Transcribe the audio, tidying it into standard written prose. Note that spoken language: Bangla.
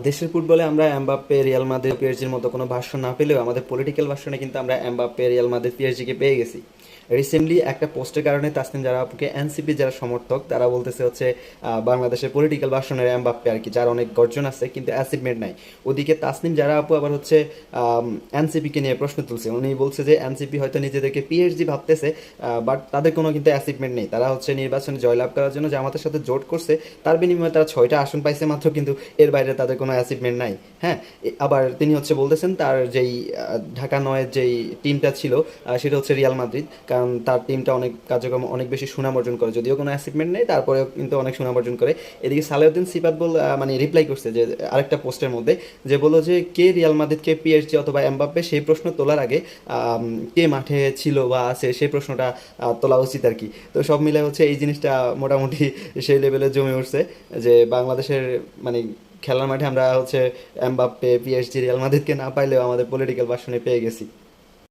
দেশের ফুটবলে আমরা এমবাপ্পে, রিয়াল মাদ্রিদ, পিএসজির মতো কোনো ভাষ্য না পেলেও আমাদের পলিটিক্যাল ভার্সনে কিন্তু আমরা এমবাপ্পে, রিয়াল মাদ্রিদ, পিএসজিকে পেয়ে গেছি। রিসেন্টলি একটা পোস্টের কারণে তাসনিম জারা আপুকে এনসিপি যারা সমর্থক তারা বলতেছে হচ্ছে বাংলাদেশের পলিটিক্যাল ভার্সনের এমবাপ্পে আর কি, যার অনেক গর্জন আছে কিন্তু অ্যাচিভমেন্ট নাই। ওদিকে তাসনিম জারা আপু আবার হচ্ছে এনসিপিকে নিয়ে প্রশ্ন তুলছে। উনি বলছে যে এনসিপি হয়তো নিজেদেরকে পিএসজি ভাবতেছে, বাট তাদের কোনো কিন্তু অ্যাচিভমেন্ট নেই। তারা হচ্ছে নির্বাচনে জয়লাভ করার জন্য জামাতের সাথে জোট করছে, তার বিনিময়ে তারা 6টা আসন পাইছে মাত্র, কিন্তু এর বাইরে তাদের কোনো অ্যাচিভমেন্ট নাই। হ্যাঁ, আবার তিনি হচ্ছে বলতেছেন তার যেই ঢাকা নয়ের যেই টিমটা ছিল সেটা হচ্ছে রিয়াল মাদ্রিদ, কারণ তার টিমটা অনেক কার্যক্রম অনেক বেশি সুনাম অর্জন করে, যদিও কোনো অ্যাচিভমেন্ট নেই তারপরেও কিন্তু অনেক সুনাম অর্জন করে। এদিকে সালেউদ্দিন সিফাত মানে রিপ্লাই করছে যে আরেকটা পোস্টের মধ্যে, যে বললো যে কে রিয়াল মাদ্রিদ, কে পিএসজি অথবা এমবাপ্পে, সেই প্রশ্ন তোলার আগে কে মাঠে ছিল বা আছে সেই প্রশ্নটা তোলা উচিত আর কি। তো সব মিলে হচ্ছে এই জিনিসটা মোটামুটি সেই লেভেলে জমে উঠছে যে বাংলাদেশের মানে খেলার মাঠে আমরা হচ্ছে এমবাপ্পে, পিএসজি, রিয়াল মাদ্রিদকে না পাইলেও আমাদের পলিটিক্যাল ভার্সনে পেয়ে গেছি।